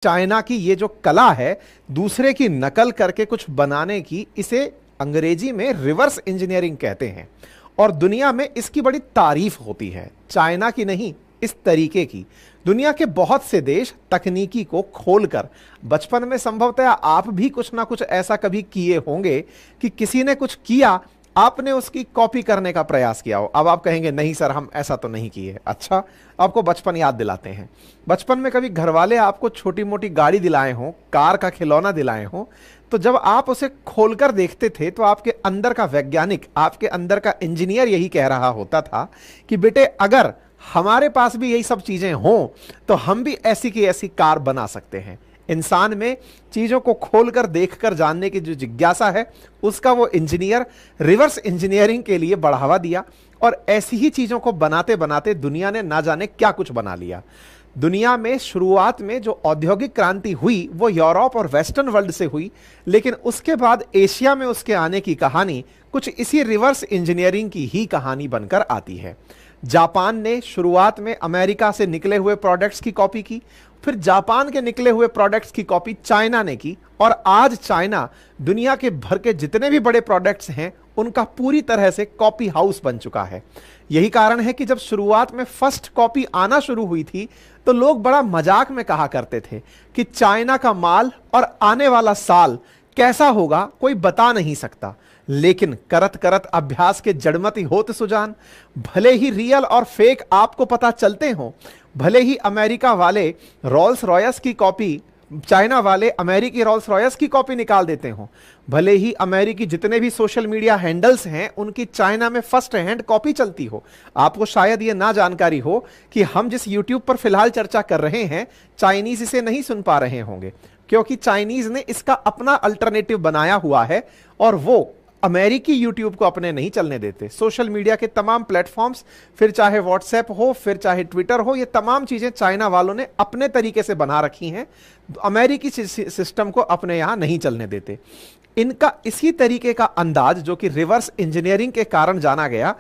China की ये जो कला है दूसरे की नकल करके कुछ बनाने की, इसे अंग्रेजी में रिवर्स इंजीनियरिंग कहते हैं और दुनिया में इसकी बड़ी तारीफ होती है। चाइना की नहीं, इस तरीके की दुनिया के बहुत से देश तकनीकी को खोलकर, बचपन में संभवतः आप भी कुछ ना कुछ ऐसा कभी किए होंगे कि किसी ने कुछ किया, आपने उसकी कॉपी करने का प्रयास किया हो। अब आप कहेंगे नहीं सर, हम ऐसा तो नहीं किए। अच्छा, आपको बचपन याद दिलाते हैं। बचपन में कभी घर वाले आपको छोटी मोटी गाड़ी दिलाए हों, कार का खिलौना दिलाए हों, तो जब आप उसे खोलकर देखते थे तो आपके अंदर का वैज्ञानिक, आपके अंदर का इंजीनियर यही कह रहा होता था कि बेटे अगर हमारे पास भी यही सब चीजें हों तो हम भी ऐसी की ऐसी कार बना सकते हैं। इंसान में चीजों को खोलकर देखकर जानने की जो जिज्ञासा है, उसका वो इंजीनियर रिवर्स इंजीनियरिंग के लिए बढ़ावा दिया और ऐसी ही चीजों को बनाते बनाते दुनिया ने ना जाने क्या कुछ बना लिया। दुनिया में शुरुआत में जो औद्योगिक क्रांति हुई वो यूरोप और वेस्टर्न वर्ल्ड से हुई, लेकिन उसके बाद एशिया में उसके आने की कहानी कुछ इसी रिवर्स इंजीनियरिंग की ही कहानी बनकर आती है। जापान ने शुरुआत में अमेरिका से निकले हुए प्रोडक्ट्स की कॉपी की, फिर जापान के निकले हुए प्रोडक्ट्स की कॉपी चाइना ने की और आज चाइना दुनिया के भर के जितने भी बड़े प्रोडक्ट्स हैं उनका पूरी तरह से कॉपी हाउस बन चुका है। यही कारण है कि जब शुरुआत में फर्स्ट कॉपी आना शुरू हुई थी तो लोग बड़ा मजाक में कहा करते थे कि चाइना का माल और आने वाला साल कैसा होगा कोई बता नहीं सकता। लेकिन करत करत अभ्यास के जड़मति होत सुजान, भले ही रियल और फेक आपको पता चलते हों, भले ही अमेरिका वाले रोल्स रॉयस की कॉपी, चाइना वाले अमेरिकी रोल्स रॉयस की कॉपी निकाल देते हों, भले ही अमेरिकी जितने भी सोशल मीडिया हैंडल्स हैं उनकी चाइना में फर्स्ट हैंड कॉपी चलती हो, आपको शायद यह ना जानकारी हो कि हम जिस यूट्यूब पर फिलहाल चर्चा कर रहे हैं चाइनीज इसे नहीं सुन पा रहे होंगे, क्योंकि चाइनीज ने इसका अपना अल्टरनेटिव बनाया हुआ है और वो अमेरिकी यूट्यूब को अपने नहीं चलने देते। सोशल मीडिया के तमाम प्लेटफॉर्म्स, फिर चाहे व्हाट्सएप हो, फिर चाहे ट्विटर हो, ये तमाम चीजें चाइना वालों ने अपने तरीके से बना रखी हैं, अमेरिकी सिस्टम को अपने यहां नहीं चलने देते। इनका इसी तरीके का अंदाज जो कि रिवर्स इंजीनियरिंग के कारण जाना गया,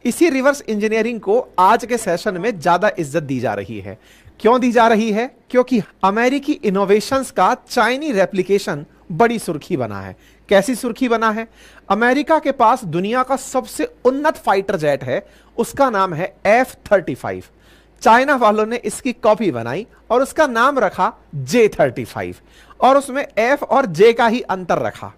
इसी रिवर्स इंजीनियरिंग को आज के सेशन में ज्यादा इज्जत दी जा रही है। क्यों दी जा रही है? क्योंकि अमेरिकी इनोवेशंस का चाइनी रेप्लिकेशन बड़ी सुर्खी बना है। कैसी सुर्खी बना है? अमेरिका के पास दुनिया का सबसे उन्नत फाइटर जेट है, उसका नाम है F-35। चाइना वालों ने इसकी कॉपी बनाई और उसका नाम रखा J-35 और उसमें F और J का ही अंतर रखा।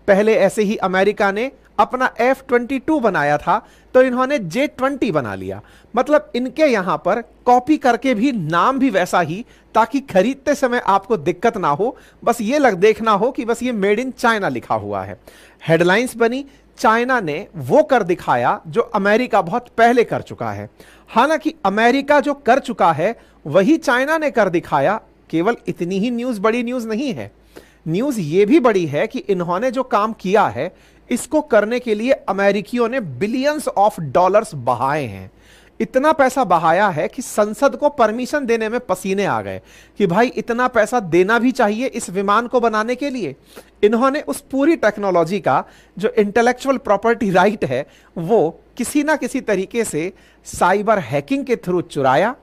पहले ऐसे ही अमेरिका ने अपना F-22 बनाया था तो इन्होंने J-20 बना लिया। मतलब इनके यहां पर कॉपी करके भी नाम भी वैसा ही, ताकि खरीदते समय आपको दिक्कत ना हो, बस ये देखना हो कि बस ये मेड इन चाइना लिखा हुआ है। हेडलाइंस बनी, चाइना ने वो कर दिखाया जो अमेरिका बहुत पहले कर चुका है। हालांकि अमेरिका जो कर चुका है वही चाइना ने कर दिखाया। केवल इतनी ही न्यूज बड़ी न्यूज नहीं है, न्यूज ये भी बड़ी है कि इन्होंने जो काम किया है इसको करने के लिए अमेरिकियों ने बिलियंस ऑफ डॉलर्स बहाए हैं। इतना पैसा बहाया है कि संसद को परमिशन देने में पसीने आ गए कि भाई इतना पैसा देना भी चाहिए इस विमान को बनाने के लिए। इन्होंने उस पूरी टेक्नोलॉजी का जो इंटेलेक्चुअल प्रॉपर्टी राइट है वो किसी ना किसी तरीके से साइबर हैकिंग के थ्रू चुराया,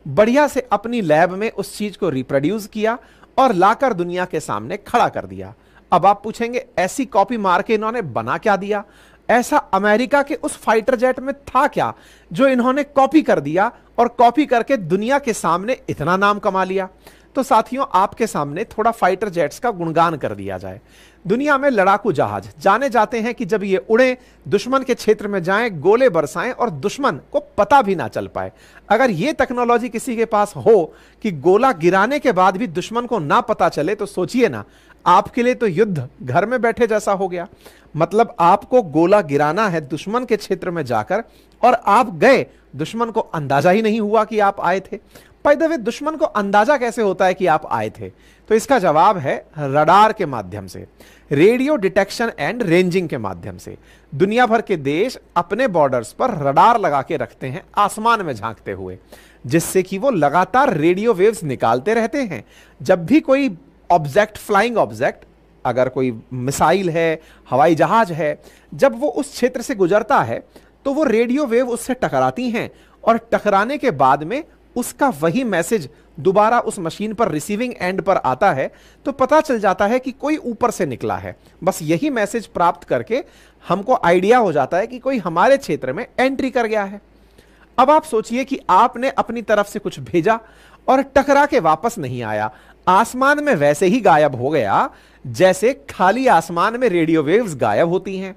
बढ़िया से अपनी लैब में उस चीज को रिप्रोड्यूस किया और लाकर दुनिया के सामने खड़ा कर दिया। अब आप पूछेंगे ऐसी कॉपी मार के इन्होंने बना क्या दिया? ऐसा अमेरिका के उस फाइटर जेट में था क्या जो इन्होंने कॉपी कर दिया और कॉपी करके दुनिया के सामने इतना नाम कमा लिया? तो साथियों, आपके सामने थोड़ा फाइटर जेट्स का गुणगान कर दिया जाए। दुनिया में लड़ाकू जहाज जाने जाते हैं कि जब ये उड़े, दुश्मन के क्षेत्र में जाएं, गोले बरसाएं और दुश्मन को पता भी ना चल पाए। अगर ये टेक्नोलॉजी किसी के पास हो कि गोला गिराने के बाद भी दुश्मन को ना पता चले, तो सोचिए ना, आपके लिए तो युद्ध घर में बैठे जैसा हो गया। मतलब आपको गोला गिराना है दुश्मन के क्षेत्र में जाकर और आप गए, दुश्मन को अंदाजा ही नहीं हुआ कि आप आए थे। बाय द वे, दुश्मन को अंदाजा कैसे होता है कि आप आए थे? तो इसका जवाब है रडार के माध्यम से, रेडियो डिटेक्शन एंड रेंजिंग के माध्यम से। दुनिया भर के देश अपने बॉर्डर्स पर रडार लगा के रखते हैं आसमान में झांकते हुए, जिससे कि वो लगातार रेडियो वेव्स निकालते रहते हैं। जब भी कोई ऑब्जेक्ट, फ्लाइंग ऑब्जेक्ट, अगर कोई मिसाइल है, हवाई जहाज है, जब वो उस क्षेत्र से गुजरता है तो वो रेडियो वेव उससे टकराती हैं और टकराने के बाद में उसका वही मैसेज दोबारा उस मशीन पर रिसीविंग एंड पर आता है तो पता चल जाता है कि कोई ऊपर से निकला है। बस यही मैसेज प्राप्त करके हमको आइडिया हो जाता है कि कोई हमारे क्षेत्र में एंट्री कर गया है। अब आप सोचिए कि आपने अपनी तरफ से कुछ भेजा और टकरा के वापस नहीं आया, आसमान में वैसे ही गायब हो गया जैसे खाली आसमान में रेडियो वेव्स गायब होती हैं।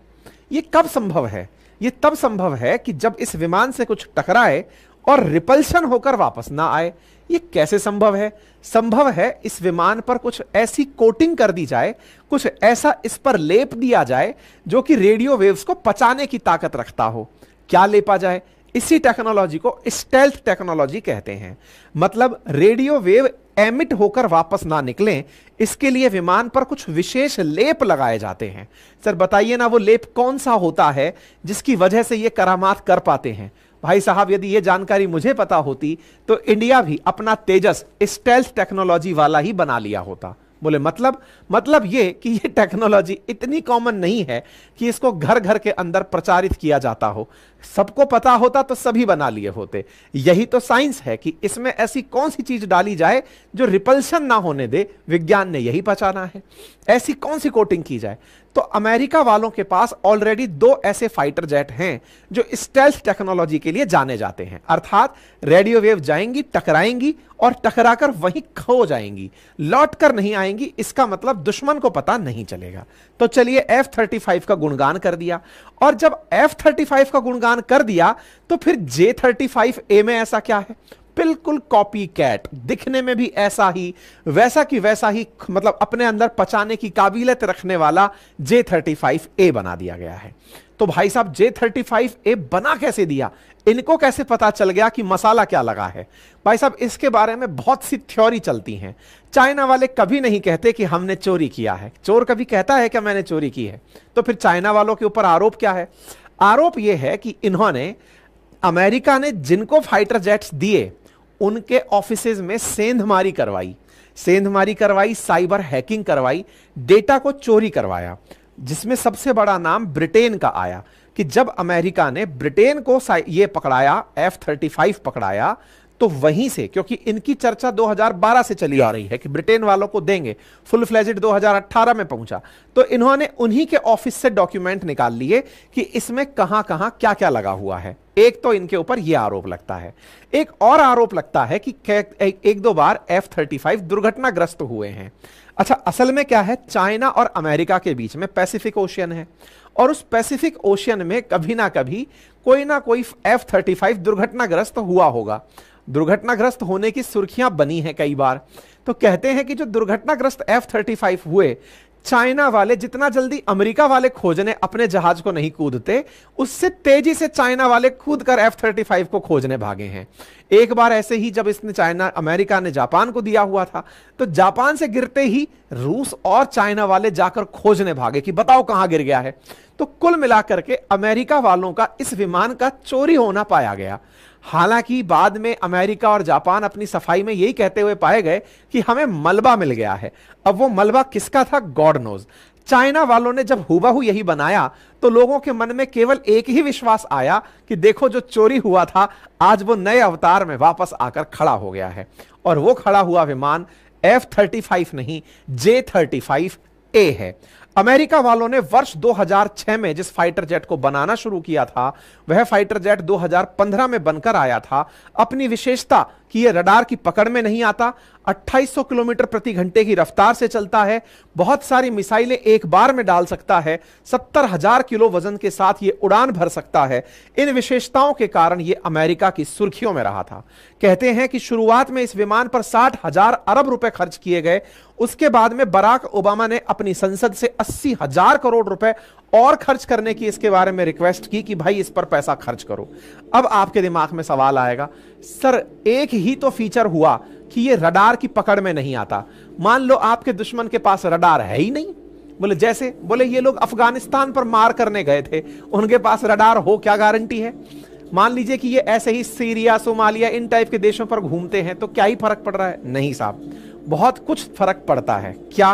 यह कब संभव है? यह तब संभव है कि जब इस विमान से कुछ टकराए और रिपल्शन होकर वापस ना आए। यह कैसे संभव है? संभव है इस विमान पर कुछ ऐसी कोटिंग कर दी जाए, कुछ ऐसा इस पर लेप दिया जाए जो कि रेडियो वेव्स को पचाने की ताकत रखता हो। क्या लेपा जाए? इसी टेक्नोलॉजी को स्टेल्थ टेक्नोलॉजी कहते हैं। मतलब रेडियो वेव एमिट होकर वापस ना निकलें, इसके लिए विमान पर कुछ विशेष लेप लगाए जाते हैं। सर बताइए ना, वो लेप कौन सा होता है जिसकी वजह से ये करामात कर पाते हैं? भाई साहब, यदि ये जानकारी मुझे पता होती तो इंडिया भी अपना तेजस स्टेल्थ टेक्नोलॉजी वाला ही बना लिया होता। बोले मतलब ये कि ये टेक्नोलॉजी इतनी कॉमन नहीं है कि इसको घर घर के अंदर प्रचारित किया जाता हो। सबको पता होता तो सभी बना लिए होते। यही तो साइंस है कि इसमें ऐसी कौन सी चीज डाली जाए जो रिपल्शन ना होने दे, विज्ञान ने यही पहचाना है। ऐसी कौन सी कोटिंग की जाए? तो अमेरिका वालों के पास ऑलरेडी 2 ऐसे फाइटर जेट हैं जो स्टेल्थ टेक्नोलॉजी के लिए जाने जाते हैं। अर्थात रेडियो वेव जाएंगी, टकराएंगी और टकराकर वहीं खो जाएंगी, लौट कर नहीं आएंगी। इसका मतलब दुश्मन को पता नहीं चलेगा। तो चलिए F-35 का गुणगान कर दिया, और जब F-35 का गुणगान कर दिया तो फिर J-35A में ऐसा क्या है? बिल्कुल कॉपी कैट, दिखने में भी ऐसा ही, वैसा की वैसा ही, मतलब अपने अंदर पचाने की काबिलियत रखने वाला J-35A बना दिया गया है। तो भाई साहब, J-35A बना कैसे दिया? इनको कैसे पता चल गया कि मसाला क्या लगा है? भाई साहब, इसके बारे में बहुत सी थ्योरी चलती हैं। चाइना वाले कभी नहीं कहते कि हमने चोरी किया है। चोर कभी कहता है कि मैंने चोरी की है? तो फिर चाइना वालों के ऊपर आरोप क्या है? आरोप यह है कि इन्होंने, अमेरिका ने जिनको फाइटर जेट्स दिए उनके ऑफिसेज में सेंधमारी करवाई, साइबर हैकिंग करवाई, डेटा को चोरी करवाया, जिसमें सबसे बड़ा नाम ब्रिटेन का आया कि जब अमेरिका ने ब्रिटेन को ये पकड़ाया, F-35 पकड़ाया, तो वहीं से, क्योंकि इनकी चर्चा 2012 से चली आ रही है कि ब्रिटेन वालों को देंगे, फुल फ्लेजेड 2018 में पहुंचा, तो इन्होंने उन्हीं के ऑफिस से डॉक्यूमेंट निकाल लिए कि इसमें कहां कहां क्या क्या लगा हुआ है। एक तो इनके ऊपर यह आरोप लगता है। एक और आरोप लगता है कि एक दो बार F-35 दुर्घटनाग्रस्त हुए हैं। अच्छा, असल में क्या है, चाइना और अमेरिका के बीच में पैसिफिक ओशियन है, और उस पैसिफिक ओशियन में कभी ना कभी कोई ना कोई F-35 दुर्घटनाग्रस्त हुआ होगा। दुर्घटनाग्रस्त होने की सुर्खियां बनी हैं कई बार। तो कहते हैं कि जो दुर्घटनाग्रस्त F-35 हुए, चाइना वाले जितना जल्दी अमेरिका वाले खोजने अपने जहाज को नहीं कूदते, उससे तेजी से चाइना वाले कूदकर F-35 को खोजने भागे हैं। एक बार ऐसे ही जब इसने अमेरिका ने जापान को दिया हुआ था, तो जापान से गिरते ही रूस और चाइना वाले जाकर खोजने भागे कि बताओ कहां गिर गया है। तो कुल मिलाकर के अमेरिका वालों का इस विमान का चोरी होना पाया गया। हालांकि बाद में अमेरिका और जापान अपनी सफाई में यही कहते हुए पाए गए कि हमें मलबा मिल गया है। अब वो मलबा किसका था, गॉड नोज। चाइना वालों ने जब हुबहू यही बनाया तो लोगों के मन में केवल एक ही विश्वास आया कि देखो, जो चोरी हुआ था आज वो नए अवतार में वापस आकर खड़ा हो गया है। और वो खड़ा हुआ विमान F-35 नहीं, J-35A है। अमेरिका वालों ने वर्ष 2006 में जिस फाइटर जेट को बनाना शुरू किया था, वह फाइटर जेट 2015 में बनकर आया था। अपनी विशेषता कि यह रडार की पकड़ में नहीं आता, 2800 किलोमीटर प्रति घंटे की रफ्तार से चलता है, बहुत सारी मिसाइलें एक बार में डाल सकता है, 70,000 किलो वजन के साथ यह उड़ान भर सकता है। इन विशेषताओं के कारण यह अमेरिका की सुर्खियों में रहा था। कहते हैं कि शुरुआत में इस विमान पर 60,000 अरब रुपए खर्च किए गए। उसके बाद में बराक ओबामा ने अपनी संसद से 80,000 करोड़ रुपए और खर्च करने की इसके बारे में रिक्वेस्ट की कि भाई इस पर पैसा खर्च करो। अब आपके दिमाग में सवाल आएगा, सर एक ही तो फीचर हुआ कि ये रडार की पकड़ में नहीं आता। मान लो आपके दुश्मन के पास रडार है ही नहीं। बोले ये लोग अफगानिस्तान पर मार करने गए थे, उनके पास रडार हो, क्या गारंटी है? मान लीजिए कि ये ऐसे ही सीरिया, सोमालिया, इन टाइप के देशों पर घूमते हैं, तो क्या ही फर्क पड़ रहा है? नहीं साहब, बहुत कुछ फर्क पड़ता है। क्या?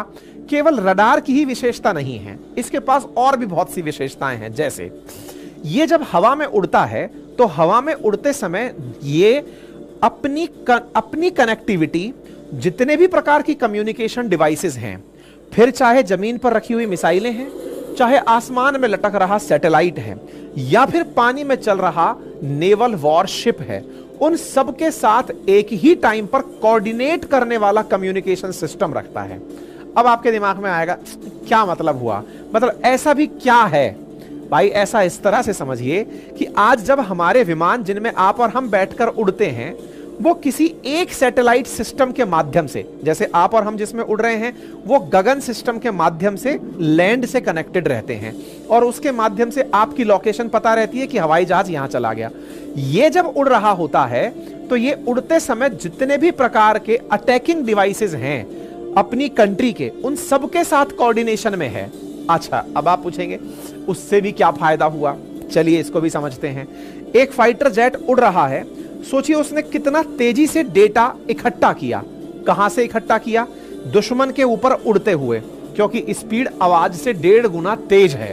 केवल रडार की ही विशेषता नहीं है, इसके पास और भी बहुत सी विशेषताएं हैं। जैसे ये जब हवा में उड़ता है तो हवा में उड़ते समय ये अपनी कनेक्टिविटी, जितने भी प्रकार की कम्युनिकेशन डिवाइसेस हैं, फिर चाहे जमीन पर रखी हुई मिसाइलें हैं, चाहे आसमान में लटक रहा सैटेलाइट है, या फिर पानी में चल रहा नेवल वॉरशिप है, उन सब के साथ एक ही टाइम पर कोऑर्डिनेट करने वाला कम्युनिकेशन सिस्टम रखता है। अब आपके दिमाग में आएगा क्या मतलब हुआ, मतलब ऐसा भी क्या है भाई? ऐसा इस तरह से समझिए कि आज जब हमारे विमान जिनमें आप और हम बैठकर उड़ते हैं, वो किसी एक सैटेलाइट सिस्टम के माध्यम से, जैसे आप और हम जिसमें उड़ रहे हैं वो गगन सिस्टम के माध्यम से लैंड से कनेक्टेड रहते हैं, और उसके माध्यम से आपकी लोकेशन पता रहती है कि हवाई जहाज यहां चला गया। ये जब उड़ रहा होता है तो ये उड़ते समय जितने भी प्रकार के अटैकिंग डिवाइसेस हैं अपनी कंट्री के, उन सबके साथ कोऑर्डिनेशन में है। अच्छा, अब आप पूछेंगे उससे भी क्या फायदा हुआ? चलिए इसको भी समझते हैं। एक फाइटर जेट उड़ रहा है, सोचिए उसने कितना तेजी से डेटा इकट्ठा किया। कहां से इकट्ठा किया? दुश्मन के ऊपर उड़ते हुए, क्योंकि स्पीड आवाज से 1.5 गुना तेज है।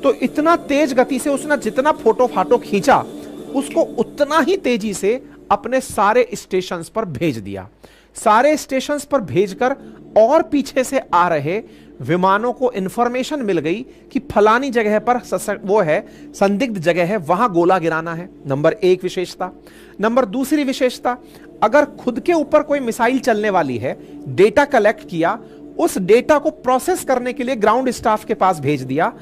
तो इतना तेज गति से उसने जितना फोटो फाटो खींचा, उसको उतना ही तेजी से अपने सारे स्टेशंस पर भेज दिया। सारे स्टेशंस पर भेजकर और पीछे से आ रहे विमानों को इंफॉर्मेशन मिल गई कि फलानी जगह पर वो है, संदिग्ध जगह है, वहां गोला गिराना है। नंबर 1 विशेषता। नंबर 2 विशेषता, अगर खुद के ऊपर कोई मिसाइल चलने वाली है, डेटा कलेक्ट किया, उस डेटा को प्रोसेस करने के लिए ग्राउंड स्टाफ के पास भेज दिया।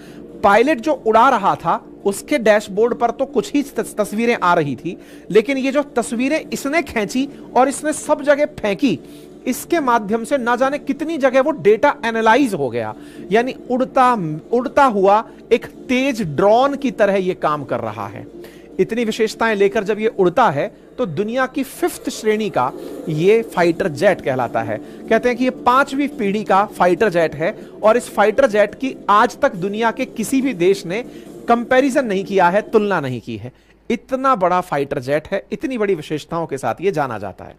पायलट जो उड़ा रहा था उसके डैशबोर्ड पर तो कुछ ही तस्वीरें आ रही थी, लेकिन ये जो तस्वीरें इसने खींची और इसने सब जगह फेंकी, इसके माध्यम से ना जाने कितनी जगह वो डेटा एनालाइज हो गया। यानी उड़ता हुआ एक तेज ड्रोन की तरह ये काम कर रहा है। इतनी विशेषताएं लेकर जब ये उड़ता है तो दुनिया की 5th श्रेणी का ये फाइटर जेट कहलाता है। कहते हैं कि ये 5वीं पीढ़ी का फाइटर जेट है, और इस फाइटर जेट की आज तक दुनिया के किसी भी देश ने कंपैरिजन नहीं किया है, तुलना नहीं की है। इतना बड़ा फाइटर जेट है, इतनी बड़ी विशेषताओं के साथ ये जाना जाता है।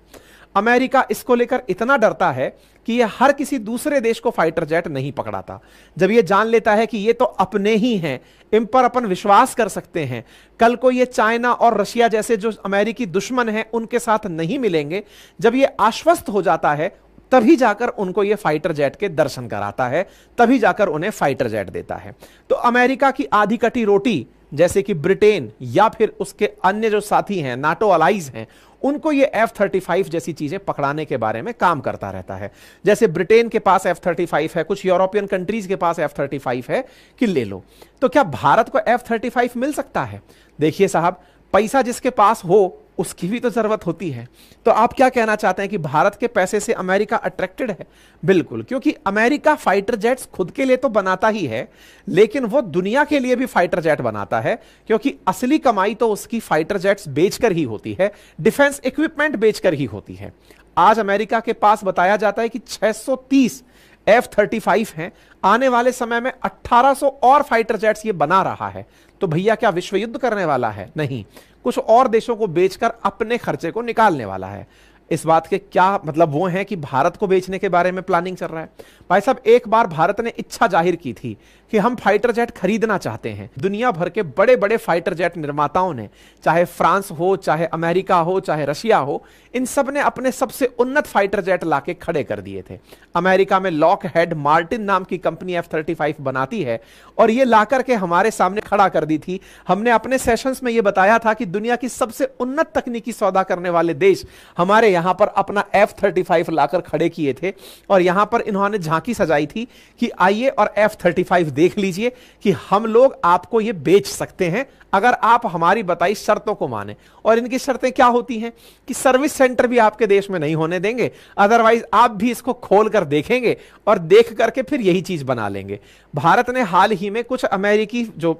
अमेरिका इसको लेकर इतना डरता है कि ये हर किसी दूसरे देश को फाइटर जेट नहीं पकड़ाता। जब ये जान लेता है कि ये तो अपने ही हैं, इन पर अपन विश्वास कर सकते हैं, कल को ये चाइना और रशिया जैसे जो अमेरिकी दुश्मन हैं उनके साथ नहीं मिलेंगे, जब ये आश्वस्त हो जाता है तभी जाकर उनको ये फाइटर जेट के दर्शन कराता है, तभी जाकर उन्हें फाइटर जेट देता है। तो अमेरिका की आधी कटी रोटी जैसे कि ब्रिटेन या फिर उसके अन्य जो साथी हैं, नाटो अलाइज हैं, उनको ये F-35 जैसी चीजें पकड़ाने के बारे में काम करता रहता है। जैसे ब्रिटेन के पास F-35 है, कुछ यूरोपियन कंट्रीज के पास F-35 है कि ले लो। तो क्या भारत को F-35 मिल सकता है? देखिए साहब, पैसा जिसके पास हो उसकी भी तो जरूरत होती है। तो आप क्या कहना चाहते हैं कि भारत के पैसे से अमेरिका अट्रैक्टेड है? बिल्कुल, क्योंकि अमेरिका फाइटर जेट्स खुद के लिए तो बनाता ही है, लेकिन वो दुनिया के लिए भी फाइटर जेट बनाता है, क्योंकि असली कमाई तो उसकी फाइटर जेट्स बेचकर ही होती है, डिफेंस इक्विपमेंट बेचकर ही होती है। आज अमेरिका के पास बताया जाता है कि 630 F-35 हैं। आने वाले समय में 1800 और फाइटर जेट्स ये बना रहा है। तो भैया क्या विश्व युद्ध करने वाला है? नहीं, कुछ और देशों को बेचकर अपने खर्चे को निकालने वाला है। इस बात के क्या मतलब वो है कि भारत को बेचने के बारे में प्लानिंग चल रहा है? भाई साहब, एक बार भारत ने इच्छा जाहिर की थी कि हम फाइटर जेट खरीदना चाहते हैं। दुनिया भर के बड़े बड़े फाइटर जेट निर्माताओं ने, चाहे फ्रांस हो, चाहे अमेरिका हो, चाहे रशिया हो, इन सब ने अपने सबसे उन्नत फाइटर जेट लाके खड़े कर दिए थे। अमेरिका में लॉकहेड मार्टिन नाम की कंपनी F-35 बनाती है, और ये लाकर के हमारे सामने खड़ा कर दी थी। हमने अपने सेशंस में ये बताया था कि दुनिया की सबसे उन्नत तकनीकी सौदा करने वाले देश हमारे यहां पर अपना F-35 लाकर खड़े किए थे, और यहां पर इन्होंने झांकी सजाई थी कि आइए और F-35 देख लीजिए कि हम लोग आपको ये बेच सकते हैं अगर आप हमारी बताई शर्तों को माने। और इनकी शर्तें क्या होती हैं कि सर्विस सेंटर भी आपके देश में नहीं होने देंगे, अदरवाइज आप भी इसको खोल कर देखेंगे और देख करके फिर यही चीज बना लेंगे। भारत ने हाल ही में कुछ अमेरिकी जो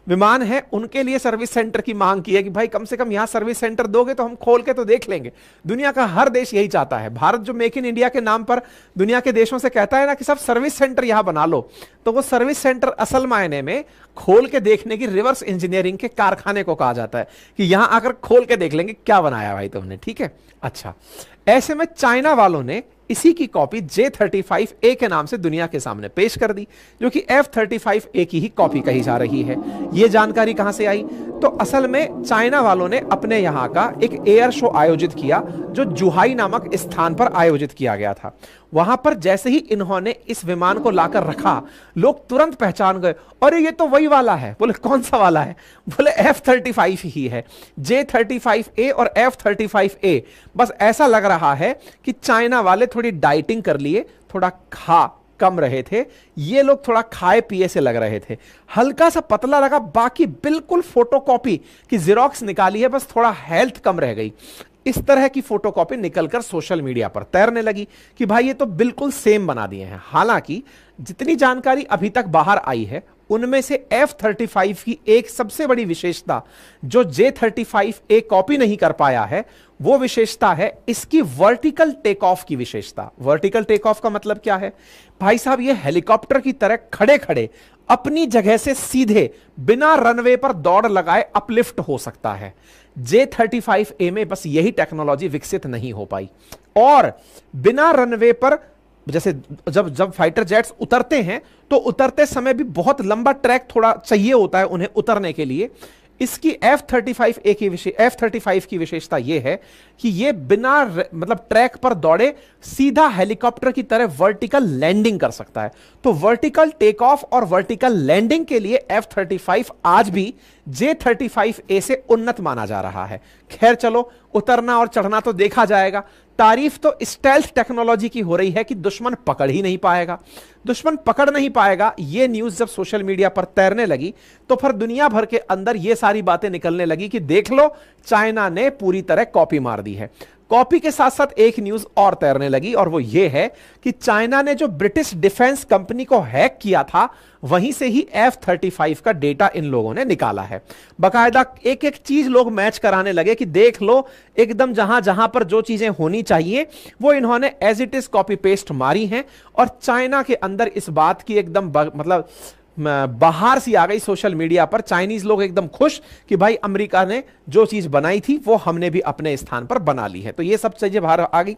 विमान है उनके लिए सर्विस सेंटर की मांग की है कि भाई कम से कम यहां सर्विस सेंटर दोगे तो हम खोल के तो देख लेंगे। दुनिया का हर देश यही चाहता है। भारत जो मेक इन इंडिया के नाम पर दुनिया के देशों से कहता है ना कि सब सर्विस सेंटर यहां बना लो, तो वो सर्विस सेंटर असल मायने में खोल के देखने की रिवर्स इंजीनियरिंग के कारखाने को कहा जाता है कि यहां आकर खोल के देख लेंगे क्या बनाया भाई तुमने। ठीक है, अच्छा, ऐसे में चाइना वालों ने इसी की कॉपी J-35A के नाम से दुनिया के सामने पेश कर दी, जो कि F-35A की ही कॉपी कही जा रही है। यह जानकारी कहां से आई? तो असल में चाइना वालों ने अपने यहां का एक एयर शो आयोजित किया, जो जुहाई नामक स्थान पर आयोजित किया गया था। वहां पर जैसे ही इन्होंने इस विमान को लाकर रखा, लोग तुरंत पहचान गए, अरे ये तो वही वाला है। बोले कौन सा वाला है? बोले F-35 ही है, J-35A और F-35A। बस ऐसा लग रहा है कि चाइना वाले थोड़ी डाइटिंग कर लिए, थोड़ा खा कम रहे थे, ये लोग थोड़ा खाए पिए से लग रहे थे, हल्का सा पतला लगा, बाकी बिल्कुल फोटोकॉपी की जेरोक्स निकाली है, बस थोड़ा हेल्थ कम रह गई। इस तरह की फोटोकॉपी निकलकर सोशल मीडिया पर तैरने लगी कि भाई ये तो बिल्कुल सेम बना दिए हैं। हालांकि जितनी जानकारी अभी तक बाहर आई है, उनमें से F-35 की एक सबसे बड़ी विशेषता जो J-35A कॉपी नहीं कर पाया है, वो विशेषता है इसकी वर्टिकल टेक ऑफ की विशेषता। वर्टिकल टेक ऑफ का मतलब क्या है? भाई साहब, ये हेलीकॉप्टर की तरह खड़े खड़े अपनी जगह से सीधे बिना रनवे पर दौड़ लगाए अपलिफ्ट हो सकता है। J-35A में बस यही टेक्नोलॉजी विकसित नहीं हो पाई, और बिना रनवे पर, जैसे जब फाइटर जेट्स उतरते हैं तो उतरते समय भी बहुत लंबा ट्रैक थोड़ा चाहिए होता है उन्हें उतरने के लिए। इसकी F-35 की विशेषता यह है कि यह बिना मतलब ट्रैक पर दौड़े सीधा हेलीकॉप्टर की तरह वर्टिकल लैंडिंग कर सकता है। तो वर्टिकल टेक ऑफ और वर्टिकल लैंडिंग के लिए F-35 आज भी J-35A से उन्नत माना जा रहा है। खैर चलो, उतरना और चढ़ना तो देखा जाएगा। तारीफ तो स्टेल्थ टेक्नोलॉजी की हो रही है कि दुश्मन पकड़ ही नहीं पाएगा। दुश्मन पकड़ नहीं पाएगा, यह न्यूज जब सोशल मीडिया पर तैरने लगी तो फिर दुनिया भर के अंदर यह सारी बातें निकलने लगी कि देख लो, चाइना ने पूरी तरह कॉपी मार दी है। कॉपी के साथ साथ एक न्यूज और तैरने लगी, और वो ये है कि चाइना ने जो ब्रिटिश डिफेंस कंपनी को हैक किया था, वहीं से ही F-35 का डेटा इन लोगों ने निकाला है। बकायदा एक एक चीज लोग मैच कराने लगे कि देख लो, एकदम जहां जहां पर जो चीजें होनी चाहिए वो इन्होंने as it is copy paste मारी हैं। और चाइना के अंदर इस बात की एकदम मतलब बाहर सी आ गई सोशल मीडिया पर। चाइनीज लोग एकदम खुश कि भाई अमेरिका ने जो चीज बनाई थी वो हमने भी अपने स्थान पर बना ली है। तो ये सब चीजें बाहर आ गई।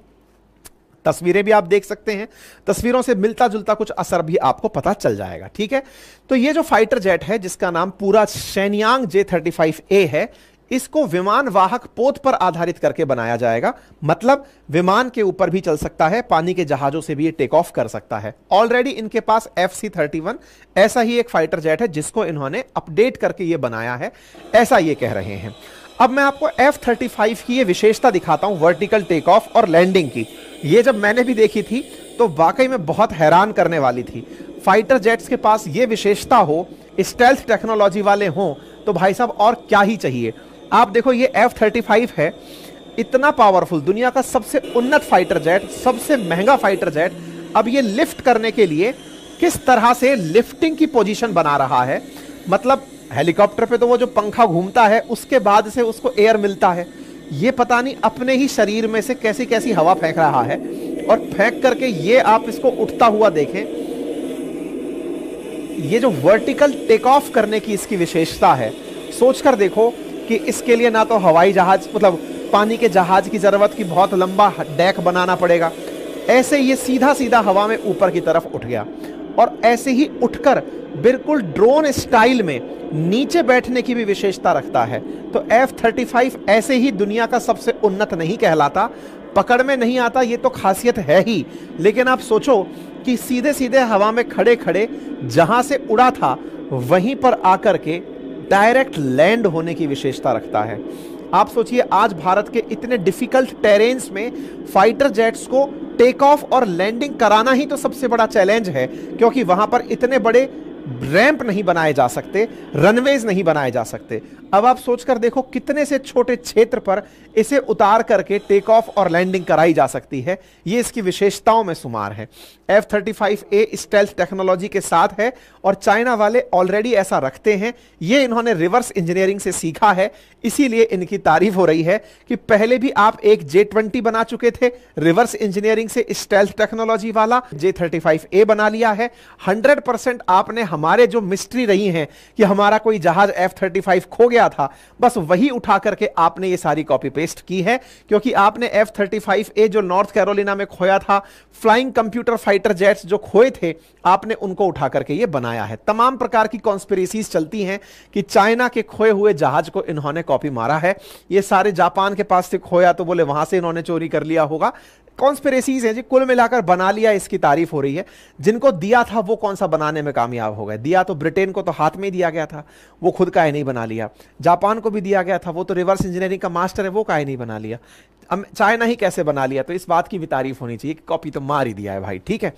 तस्वीरें भी आप देख सकते हैं, तस्वीरों से मिलता जुलता कुछ असर भी आपको पता चल जाएगा। ठीक है, तो ये जो फाइटर जेट है जिसका नाम पूरा शेनयांग J-35A है, इसको विमान वाहक पोत पर आधारित करके बनाया जाएगा। मतलब विमान के ऊपर भी चल सकता है, पानी के जहाजों से भी ये टेक ऑफ कर सकता है। ऑलरेडी इनके पास FC-31 ऐसा ही एक फाइटर जेट है जिसको इन्होंने अपडेट करके ये बनाया है, ऐसा ये कह रहे हैं। अब मैं आपको F-35 की ये विशेषता दिखाता हूं, वर्टिकल टेक ऑफ और लैंडिंग की। ये जब मैंने भी देखी थी तो वाकई में बहुत हैरान करने वाली थी। फाइटर जेट्स के पास ये विशेषता हो, स्टेल्थ टेक्नोलॉजी वाले हों, तो भाई साहब और क्या ही चाहिए। आप देखो, ये F-35 है, इतना पावरफुल, दुनिया का सबसे उन्नत फाइटर जेट, सबसे महंगा फाइटर जेट। अब ये लिफ्ट करने के लिए किस तरह से लिफ्टिंग की पोजीशन बना रहा है। मतलब हेलीकॉप्टर पे तो वो जो पंखा घूमता है उसके बाद से उसको एयर मिलता है, ये पता नहीं अपने ही शरीर में से कैसी कैसी हवा फेंक रहा है, और फेंक करके ये आप इसको उठता हुआ देखें। ये जो वर्टिकल टेक ऑफ करने की इसकी विशेषता है, सोचकर देखो कि इसके लिए ना तो हवाई जहाज मतलब पानी के जहाज की जरूरत की बहुत लंबा डेक बनाना पड़ेगा, ऐसे ये सीधा सीधा हवा में ऊपर की तरफ उठ गया, और ऐसे ही उठकर बिल्कुल ड्रोन स्टाइल में नीचे बैठने की भी विशेषता रखता है। तो F-35 ऐसे ही दुनिया का सबसे उन्नत नहीं कहलाता, पकड़ में नहीं आता, ये तो खासियत है ही। लेकिन आप सोचो कि सीधे सीधे हवा में खड़े खड़े जहां से उड़ा था वहीं पर आकर के डायरेक्ट लैंड होने की विशेषता रखता है। आप सोचिए, आज भारत के इतने डिफिकल्ट टेरेन्स में फाइटर जेट्स को टेक ऑफ और लैंडिंग कराना ही तो सबसे बड़ा चैलेंज है, क्योंकि वहां पर इतने बड़े रैंप नहीं बनाए जा सकते, रनवेज नहीं बनाए जा सकते। अब आप सोचकर देखो कितने से छोटे क्षेत्र पर इसे उतार करके टेक ऑफ और लैंडिंग कराई जा सकती है। ये इसकी विशेषताओं में शुमार है। F-35A स्टेल्थ टेक्नोलॉजी के साथ है, और चाइना वाले ऑलरेडी ऐसा रखते हैं। ये इन्होंने रिवर्स इंजीनियरिंग से सीखा है, इसीलिए इनकी तारीफ हो रही है कि पहले भी आप एक J-20 बना चुके थे, रिवर्स इंजीनियरिंग से स्टेल्थ टेक्नोलॉजी वाला J-35A बना लिया है। 100% आपने हमारे जो मिस्ट्री रही है कि हमारा कोई जहाज F-35 खो गया गया था, बस वही उठा करके आपने ये सारी कॉपी पेस्ट की है, क्योंकि आपने F-35A जो नॉर्थ कैरोलिना में खोया था, फ्लाइंग कंप्यूटर फाइटर जेट्स जो खोए थे, आपने उनको उठा करके ये बनाया है। तमाम प्रकार की कॉन्स्पिरेसीज चलती हैं कि चाइना के खोए हुए जहाज को इन्होंने कॉपी मारा है, ये सारे जापान के पास से खोया तो बोले वहां से इन्होंने चोरी कर लिया होगा। कॉन्स्पिरेसीज है जी, कुल मिलाकर बना लिया, इसकी तारीफ हो रही है। जिनको दिया था वो कौन सा बनाने में कामयाब हो गए? दिया तो ब्रिटेन को तो हाथ में ही दिया गया था, वो खुद का ही नहीं बना लिया। जापान को भी दिया गया था, वो तो रिवर्स इंजीनियरिंग का मास्टर है, वो का ही नहीं बना लिया। चाइना ही कैसे बना लिया? तो इस बात की भी तारीफ होनी चाहिए कि कॉपी तो मार ही दिया है भाई, ठीक है।